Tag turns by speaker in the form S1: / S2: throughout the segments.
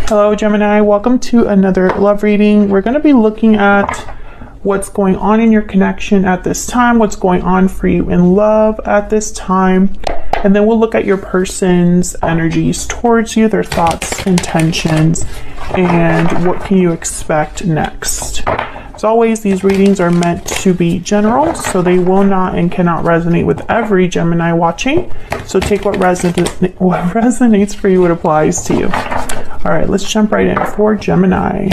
S1: Hello Gemini, welcome to another love reading. We're going to be looking at what's going on in your connection at this time, what's going on for you in love at this time, and then we'll look at your person's energies towards you, their thoughts, intentions, and what can you expect next. As always, these readings are meant to be general, so they will not and cannot resonate with every Gemini watching. So take what resonates for you, what applies to you. All right, let's jump right in for Gemini.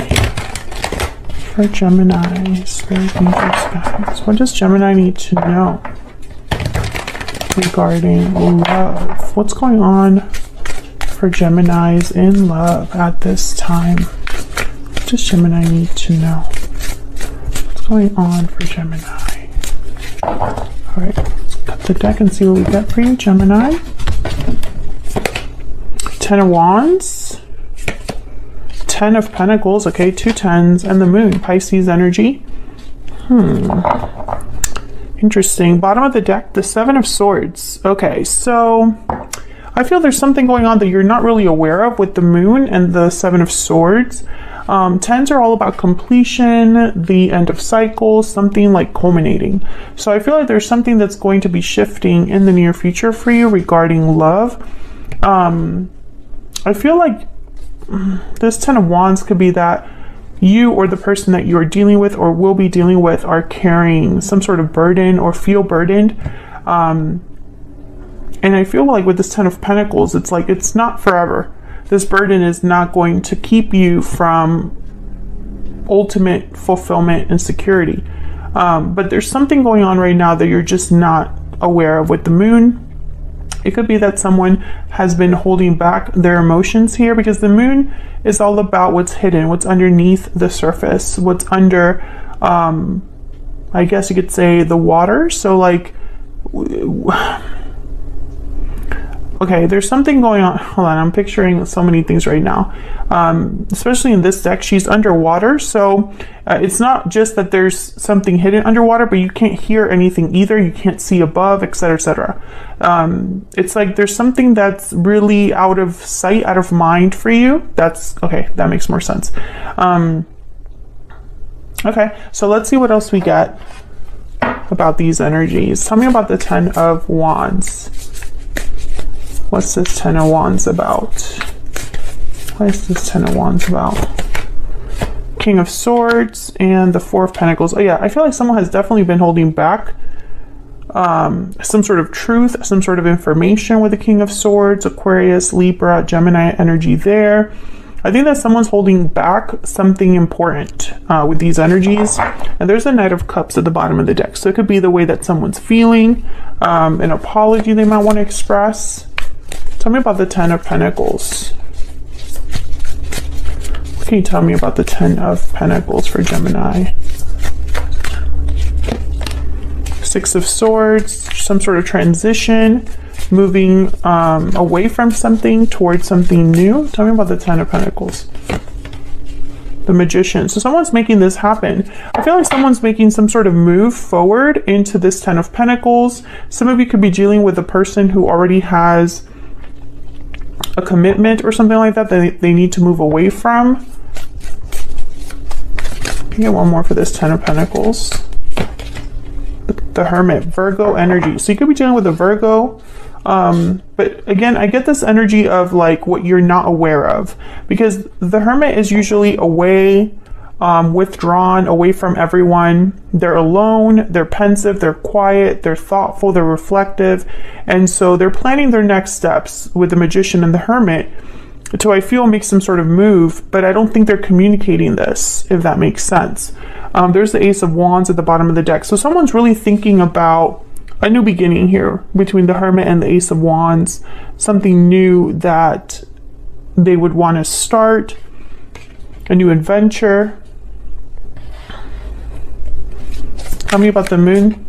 S1: For Gemini, Spirit, Angels, Guides. What does Gemini need to know regarding love? What's going on for Geminis in love at this time? What does Gemini need to know? What's going on for Gemini? All right, let's cut the deck and see what we get for you, Gemini. Ten of Wands. 10 of Pentacles, okay, 2 10s, and the Moon, Pisces energy. Interesting. Bottom of the deck, the 7 of Swords. Okay, so I feel there's something going on that you're not really aware of with the Moon and the 7 of Swords. 10s are all about completion, the end of cycles, something like culminating. So I feel like there's something that's going to be shifting in the near future for you regarding love. I feel like this 10 of Wands could be that you or the person that you are dealing with or will be dealing with are carrying some sort of burden or feel burdened. And I feel like with this 10 of Pentacles, it's like it's not forever. This burden is not going to keep you from ultimate fulfillment and security. But there's something going on right now that you're just not aware of with the Moon. It could be that someone has been holding back their emotions here, because the Moon is all about what's hidden, what's underneath the surface, what's under, I guess you could say, the water. So like, okay, there's something going on. Hold on, I'm picturing so many things right now. Especially in this deck, she's underwater. So it's not just that there's something hidden underwater, but you can't hear anything either. You can't see above, etc., etc. It's like there's something that's really out of sight, out of mind for you. That's okay. That makes more sense. Okay, so let's see what else we get about these energies. Tell me about the 10 of Wands. What's this 10 of Wands about? What is this 10 of Wands about? King of Swords and the 4 of Pentacles. Oh yeah, I feel like someone has definitely been holding back some sort of truth, some sort of information with the King of Swords, Aquarius, Libra, Gemini energy there. I think that someone's holding back something important with these energies. And there's a Knight of Cups at the bottom of the deck. So it could be the way that someone's feeling, an apology they might want to express. Tell me about the 10 of Pentacles. What can you tell me about the 10 of Pentacles for Gemini? 6 of Swords, some sort of transition, moving away from something towards something new. Tell me about the 10 of Pentacles. The Magician. So someone's making this happen. I feel like someone's making some sort of move forward into this 10 of Pentacles. Some of you could be dealing with a person who already has a commitment or something like that they need to move away from. Get one more for this 10 of Pentacles. The Hermit, Virgo energy. So you could be dealing with a Virgo. But again, I get this energy of like what you're not aware of, because the Hermit is usually away, withdrawn, away from everyone. They're alone, they're pensive, they're quiet, they're thoughtful, they're reflective. And so they're planning their next steps with the Magician and the Hermit to, I feel, make some sort of move, but I don't think they're communicating this, if that makes sense. There's the Ace of Wands at the bottom of the deck. So someone's really thinking about a new beginning here between the Hermit and the Ace of Wands, something new that they would want to start, a new adventure. Tell me about the Moon.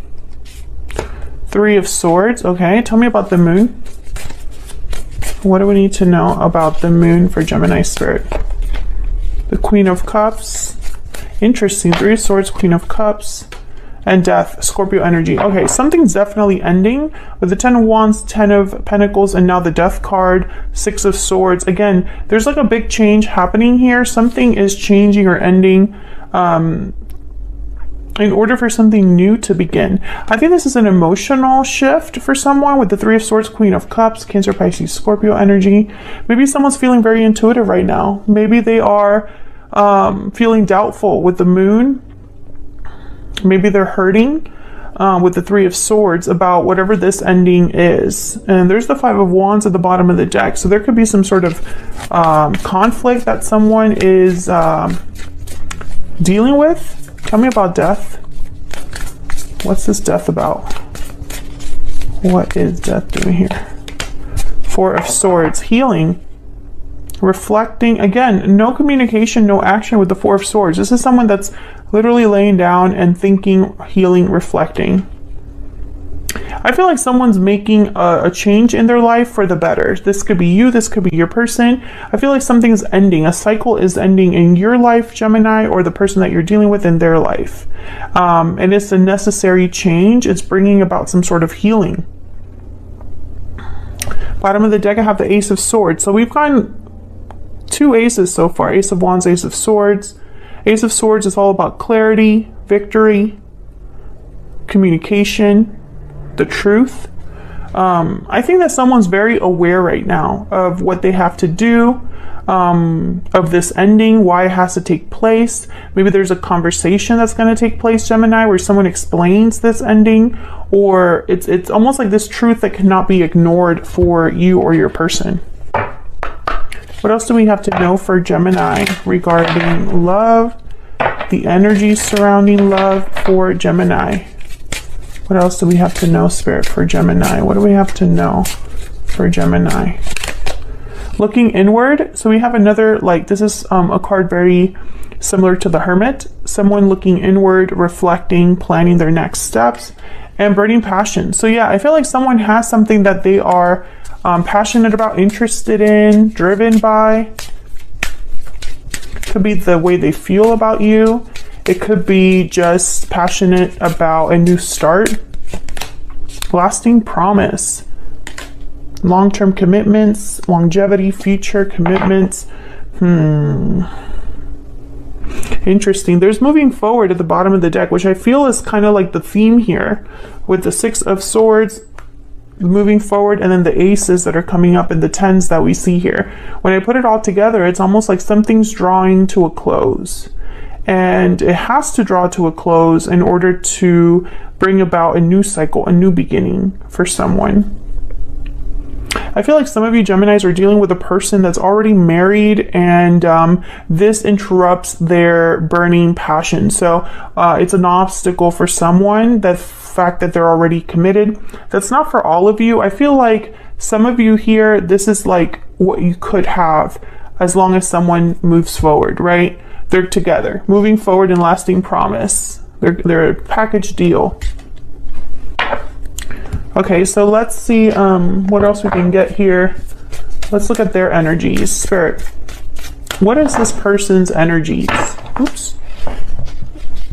S1: 3 of Swords. Okay, tell me about the Moon. What do we need to know about the Moon for Gemini Spirit? The Queen of Cups. Interesting. 3 of Swords, Queen of Cups. and death, Scorpio energy. Okay, something's definitely ending with the 10 of Wands, 10 of Pentacles, and now the Death card, 6 of Swords. Again, there's like a big change happening here. Something is changing or ending in order for something new to begin. I think this is an emotional shift for someone with the 3 of Swords, Queen of Cups, Cancer, Pisces, Scorpio energy. Maybe someone's feeling very intuitive right now. Maybe they are feeling doubtful with the Moon. Maybe they're hurting with the 3 of Swords about whatever this ending is. And there's the 5 of Wands at the bottom of the deck. So there could be some sort of conflict that someone is dealing with. Tell me about death. What's this death about? What is death doing here? 4 of Swords, healing, reflecting. Again, no communication, no action with the 4 of Swords. This is someone that's literally laying down and thinking, healing, reflecting. I feel like someone's making a change in their life for the better. This could be you, this could be your person. I feel like something's ending. A cycle is ending in your life, Gemini, or the person that you're dealing with in their life. And it's a necessary change. It's bringing about some sort of healing. Bottom of the deck, I have the Ace of Swords. So we've gotten 2 aces so far. Ace of Wands, Ace of Swords. Ace of Swords is all about clarity, victory, communication, the truth. I think that someone's very aware right now of what they have to do, of this ending, why it has to take place. Maybe there's a conversation that's going to take place, Gemini, where someone explains this ending, or it's almost like this truth that cannot be ignored for you or your person. What else do we have to know for Gemini regarding love, the energies surrounding love for Gemini? What else do we have to know, Spirit, for Gemini? What do we have to know for Gemini? Looking inward. So we have another, like, this is a card very similar to the Hermit. Someone looking inward, reflecting, planning their next steps, and burning passion. So yeah, I feel like someone has something that they are passionate about, interested in, driven by. Could be the way they feel about you. It could be just passionate about a new start, lasting promise, long-term commitments, longevity, future commitments. Interesting. There's moving forward at the bottom of the deck, which I feel is kind of like the theme here with the 6 of Swords, moving forward, and then the aces that are coming up and the 10s that we see here. When I put it all together, it's almost like something's drawing to a close. And it has to draw to a close in order to bring about a new cycle, a new beginning for someone. I feel like some of you Geminis are dealing with a person that's already married, and this interrupts their burning passion. So it's an obstacle for someone, the fact that they're already committed. That's not for all of you. I feel like some of you here, this is like what you could have as long as someone moves forward, right? They're together, moving forward and lasting promise. They're a package deal. Okay, so let's see what else we can get here. Let's look at their energies. Spirit, what is this person's energies? Oops.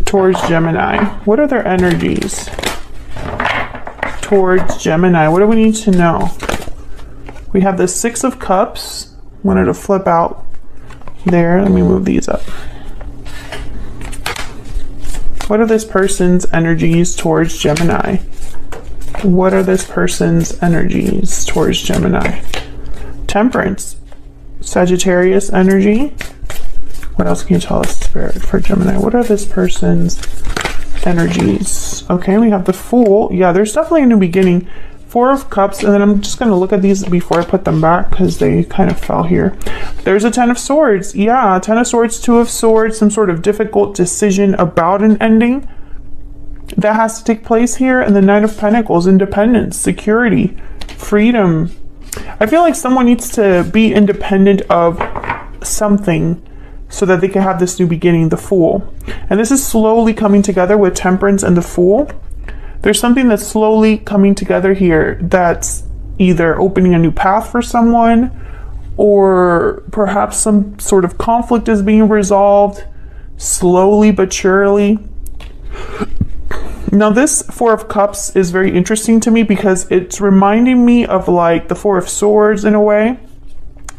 S1: Towards Gemini. What are their energies towards Gemini? What do we need to know? We have the 6 of Cups. Wanted to flip out there. Let me move these up. What are this person's energies towards Gemini? What are this person's energies towards Gemini? Temperance, Sagittarius energy. What else can you tell us, Spirit, for Gemini? What are this person's energies? Okay, we have the Fool. Yeah, there's definitely a new beginning. 4 of Cups, and then I'm just going to look at these before I put them back because they kind of fell here. There's a 10 of Swords. Yeah, 10 of Swords, 2 of Swords, some sort of difficult decision about an ending that has to take place here. And the 9 of Pentacles, independence, security, freedom. I feel like someone needs to be independent of something so that they can have this new beginning, the Fool. And this is slowly coming together with Temperance and the Fool. There's something that's slowly coming together here that's either opening a new path for someone, or perhaps some sort of conflict is being resolved slowly but surely. Now this Four of Cups is very interesting to me because it's reminding me of like the Four of Swords in a way.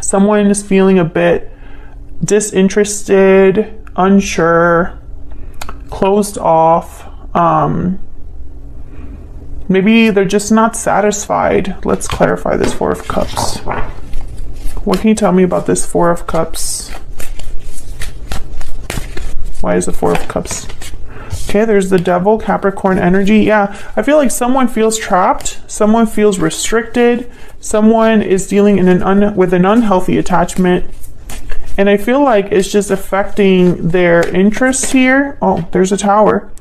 S1: Someone is feeling a bit disinterested, unsure, closed off. Maybe they're just not satisfied. Let's clarify this Four of Cups. What can you tell me about this Four of Cups? Why is the Four of Cups? Okay, there's the Devil, Capricorn energy. Yeah, I feel like someone feels trapped. Someone feels restricted. Someone is dealing with an unhealthy attachment. And I feel like it's just affecting their interests here. Oh, there's a Tower.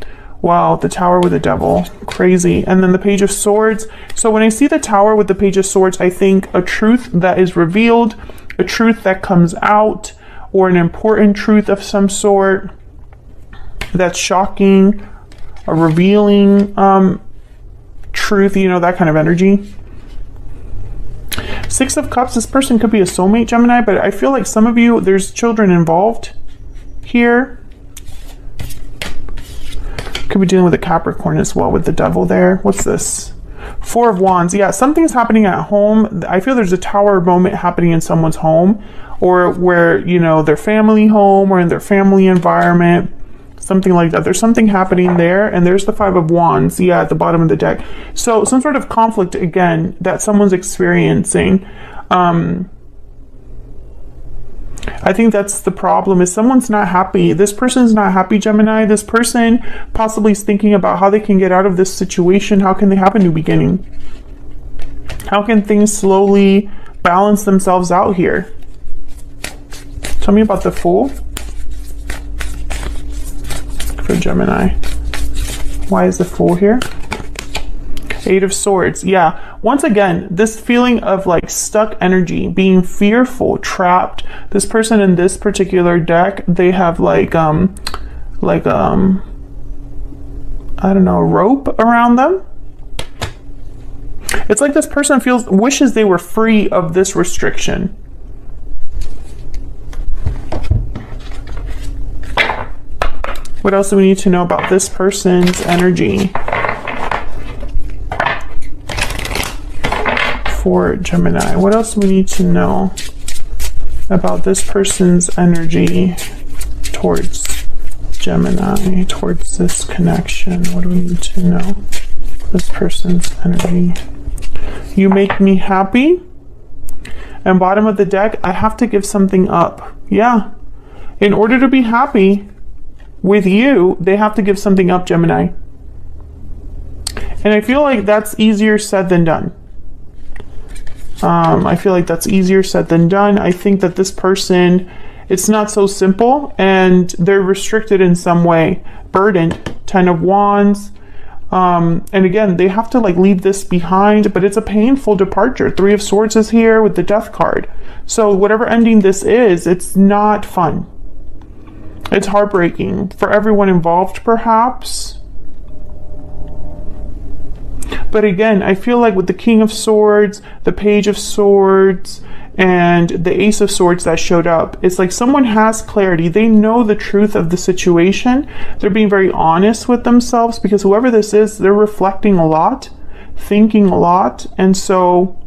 S1: Wow, the Tower with the Devil. Crazy. And then the Page of Swords. So when I see the Tower with the Page of Swords, I think a truth that is revealed, a truth that comes out, or an important truth of some sort that's shocking, a revealing truth, you know, that kind of energy. Six of Cups, this person could be a soulmate, Gemini, but I feel like some of you, there's children involved here. Could be dealing with a Capricorn as well with the Devil there. What's this? Four of Wands. Yeah, something's happening at home. I feel there's a Tower moment happening in someone's home, or where, you know, their family home or in their family environment. Something like that. There's something happening there. And there's the Five of Wands, yeah, at the bottom of the deck. So some sort of conflict, again, that someone's experiencing. I think that's the problem, is someone's not happy. This person's not happy, Gemini. This person possibly is thinking about how they can get out of this situation. How can they have a new beginning? How can things slowly balance themselves out here? Tell me about the Fool. Gemini. Why is the Fool here? Eight of Swords. Yeah, once again, this feeling of like stuck energy, being fearful, trapped. This person in this particular deck, they have like I don't know, a rope around them. It's like this person wishes they were free of this restriction. What else do we need to know about this person's energy for Gemini? What else do we need to know about this person's energy towards Gemini, towards this connection? What do we need to know? This person's energy. You make me happy. And bottom of the deck, I have to give something up. Yeah. In order to be happy with you, they have to give something up, Gemini. And I feel like that's easier said than done. I feel like that's easier said than done. I think that this person, it's not so simple, and they're restricted in some way, burdened. Ten of Wands. And again, they have to like leave this behind, but it's a painful departure. Three of Swords is here with the Death card. So whatever ending this is, it's not fun. It's heartbreaking for everyone involved, perhaps. But again, I feel like with the King of Swords, the Page of Swords, and the Ace of Swords that showed up, it's like someone has clarity. They know the truth of the situation. They're being very honest with themselves, because whoever this is, they're reflecting a lot, thinking a lot. And so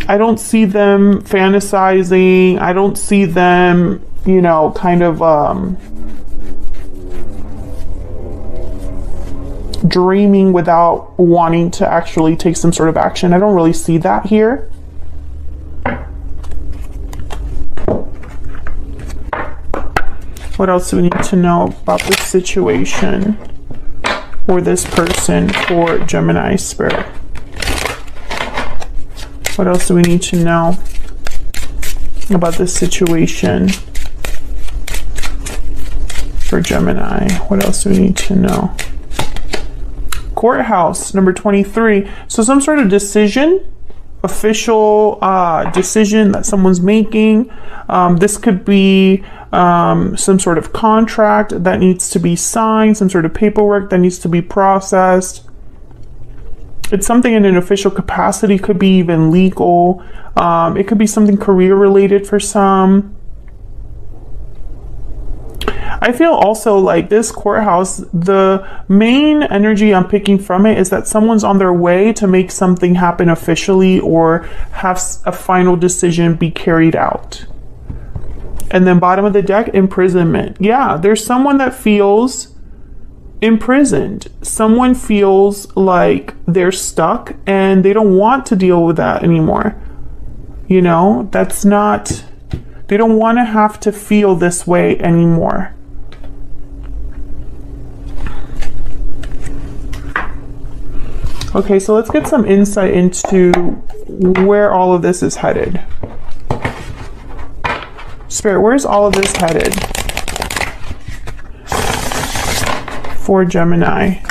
S1: I don't see them fantasizing. I don't see them, you know, kind of dreaming without wanting to actually take some sort of action. I don't really see that here. What else do we need to know about this situation or this person for Gemini spirit? What else do we need to know about this situation for Gemini? What else do we need to know? Courthouse, number 23. So some sort of decision, official decision that someone's making. This could be some sort of contract that needs to be signed, some sort of paperwork that needs to be processed. It's something in an official capacity, could be even legal. It could be something career related for some. I feel also like this courthouse, the main energy I'm picking from it is that someone's on their way to make something happen officially or have a final decision be carried out. And then bottom of the deck, imprisonment. Yeah, there's someone that feels imprisoned. Someone feels like they're stuck and they don't want to deal with that anymore. You know, that's not, they don't want to have to feel this way anymore. Okay, so let's get some insight into where all of this is headed. Spirit, where's all of this headed for Gemini?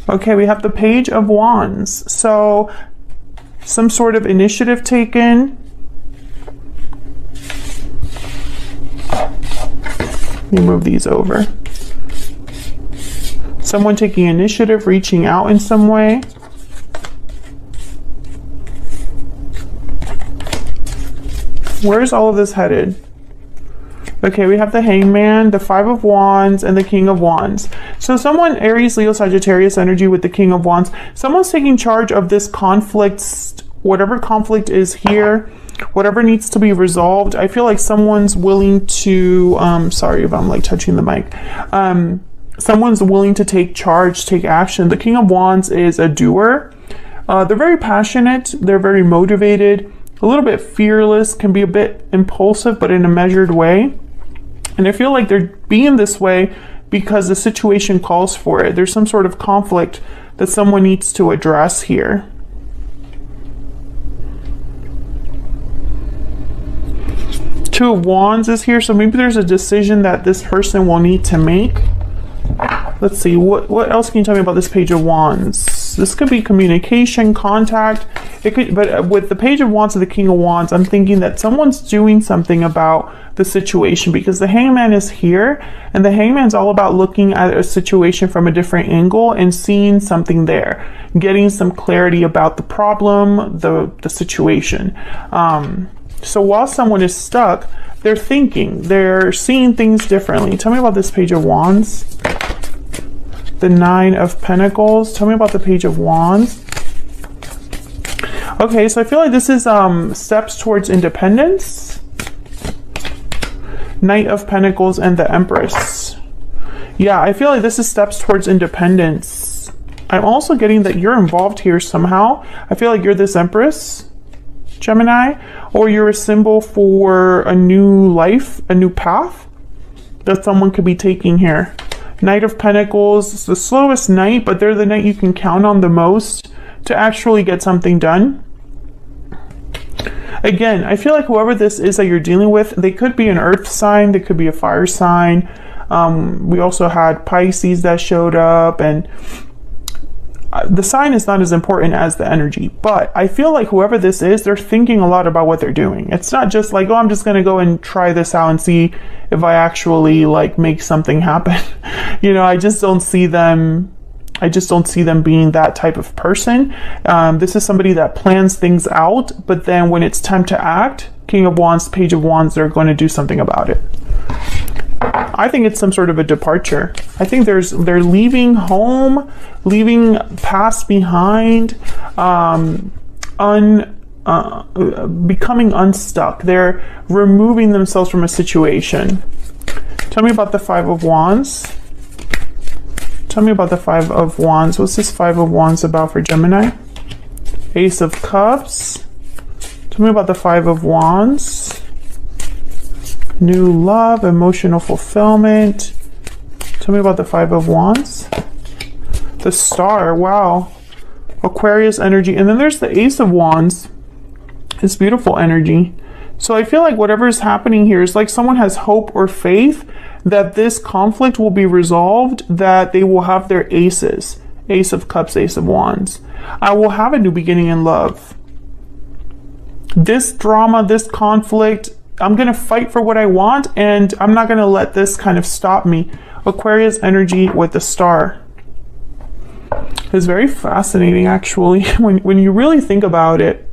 S1: Okay, we have the Page of Wands. So some sort of initiative taken. Let me move these over. Someone taking initiative, reaching out in some way. Where's all of this headed? Okay, we have the Hangman, the Five of Wands, and the King of Wands. So someone, Aries, Leo, Sagittarius energy with the King of Wands. Someone's taking charge of this conflict, whatever conflict is here, whatever needs to be resolved. I feel like someone's willing to, sorry if I'm like touching the mic. Someone's willing to take charge, take action. The King of Wands is a doer. They're very passionate. They're very motivated. A little bit fearless, can be a bit impulsive, but in a measured way. And I feel like they're being this way because the situation calls for it. There's some sort of conflict that someone needs to address here. Two of Wands is here, so maybe there's a decision that this person will need to make. Let's see, what else can you tell me about this Page of Wands? This could be communication, contact. It could, but with the Page of Wands and the King of Wands, I'm thinking that someone's doing something about the situation because the Hangman is here, and the Hangman's all about looking at a situation from a different angle and seeing something there, getting some clarity about the problem, the situation. So while someone is stuck, they're thinking, they're seeing things differently. Tell me about this Page of Wands. The Nine of Pentacles. Tell me about the Page of Wands. Okay, so I feel like this is steps towards independence. Knight of Pentacles and the Empress. Yeah, I feel like this is steps towards independence. I'm also getting that you're involved here somehow. I feel like you're this Empress, Gemini, or you're a symbol for a new life, a new path that someone could be taking here. Knight of Pentacles is the slowest knight, but they're the knight you can count on the most to actually get something done. Again, I feel like whoever this is that you're dealing with, they could be an earth sign, they could be a fire sign. We also had Pisces that showed up, and the sign is not as important as the energy, but I feel like whoever this is, they're thinking a lot about what they're doing. It's not just like, oh, I'm just going to go and try this out and see if I actually like make something happen. You know, I just don't see them being that type of person. This is somebody that plans things out, but then when it's time to act, King of Wands, Page of Wands, they're going to do something about it. I think it's some sort of a departure. I think they're leaving home, leaving past behind, becoming unstuck. They're removing themselves from a situation. Tell me about the Five of Wands. Tell me about the Five of Wands. What's this Five of Wands about for Gemini? Ace of Cups. Tell me about the Five of Wands. New love, emotional fulfillment. Tell me about the Five of Wands. The Star, wow. Aquarius energy. And then there's the Ace of Wands. It's beautiful energy. So I feel like whatever is happening here is like someone has hope or faith that this conflict will be resolved, that they will have their aces. Ace of Cups, Ace of Wands. I will have a new beginning in love. This drama, this conflict, I'm going to fight for what I want, and I'm not going to let this kind of stop me. Aquarius energy with the Star. It's very fascinating, actually, when you really think about it.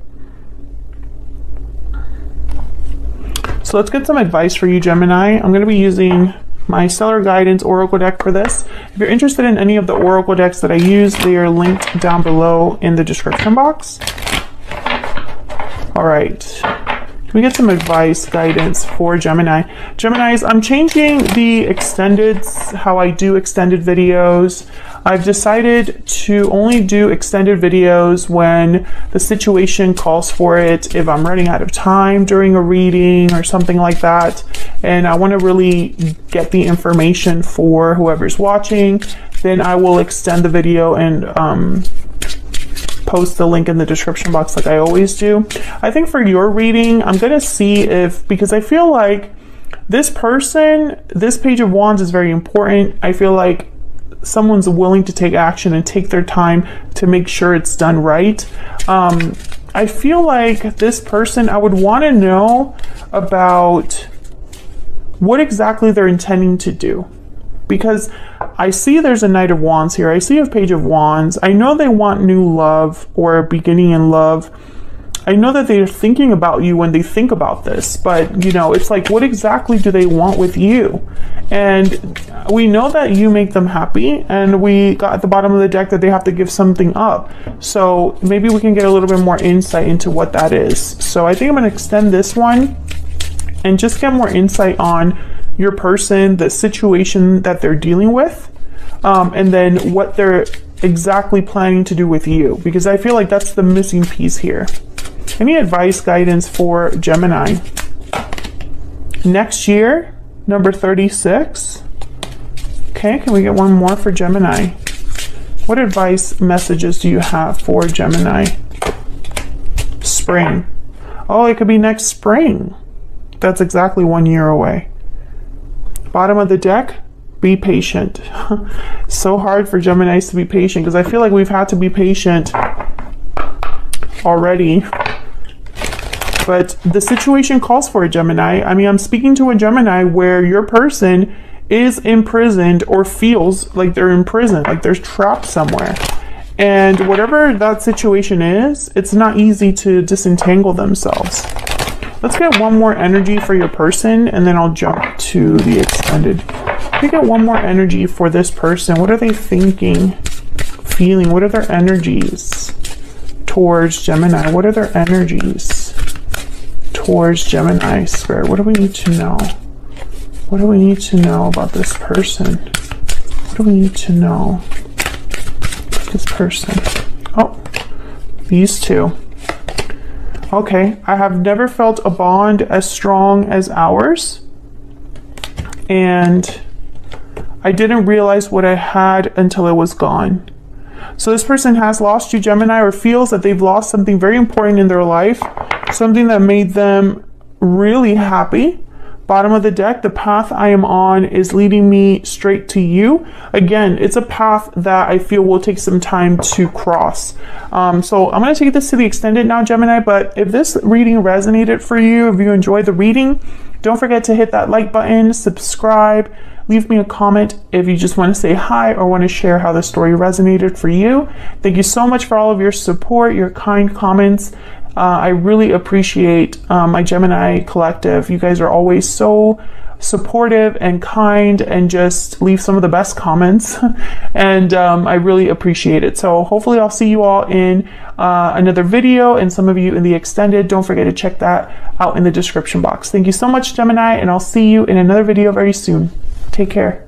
S1: So let's get some advice for you, Gemini. I'm going to be using my stellar guidance oracle deck for this. If you're interested in any of the oracle decks that I use, they are linked down below in the description box. All right, can we get some advice, guidance for Gemini? Geminis, I'm changing the extended, how I do extended videos. I've decided to only do extended videos when the situation calls for it. If I'm running out of time during a reading or something like that, and I want to really get the information for whoever's watching, then I will extend the video and post the link in the description box like I always do. I think for your reading, I'm going to see if, because I feel like this person, this Page of Wands is very important. I feel like someone's willing to take action and take their time to make sure it's done right. I feel like this person, I would want to know about what exactly they're intending to do, because I see there's a Knight of Wands here. I see a Page of Wands. I know they want new love or a beginning in love. I know that they're thinking about you when they think about this, but you know, it's like, what exactly do they want with you? And we know that you make them happy, and we got at the bottom of the deck that they have to give something up. So maybe we can get a little bit more insight into what that is. So I think I'm going to extend this one and just get more insight on your person, the situation that they're dealing with, and then what they're exactly planning to do with you, because I feel like that's the missing piece here. Any advice, guidance for Gemini? Next year, number 36. Okay, can we get one more for Gemini? What advice messages do you have for Gemini? Spring. Oh, it could be next spring. That's exactly 1 year away. Bottom of the deck, be patient. So hard for Geminis to be patient, because I feel like we've had to be patient already. But the situation calls for a Gemini. I mean, I'm speaking to a Gemini where your person is imprisoned or feels like they're in prison, like they're trapped somewhere. And whatever that situation is, it's not easy to disentangle themselves. Let's get one more energy for your person, and then I'll jump to the extended. We get one more energy for this person. What are they thinking, feeling? What are their energies towards Gemini? What are their energies towards Gemini, Spirit? What do we need to know? What do we need to know about this person? What do we need to know about this person? Oh, these two. Okay, I have never felt a bond as strong as ours, and I didn't realize what I had until it was gone. So this person has lost you, Gemini, or feels that they've lost something very important in their life, something that made them really happy. Bottom of the deck, the path I am on is leading me straight to you. Again, it's a path that I feel will take some time to cross. So I'm going to take this to the extended now, Gemini, but if this reading resonated for you, if you enjoyed the reading, don't forget to hit that like button, subscribe, leave me a comment if you just want to say hi or want to share how the story resonated for you. Thank you so much for all of your support, your kind comments. I really appreciate my Gemini collective. You guys are always so supportive and kind and just leave some of the best comments. And I really appreciate it. So hopefully I'll see you all in another video, and some of you in the extended. Don't forget to check that out in the description box. Thank you so much, Gemini, and I'll see you in another video very soon. Take care.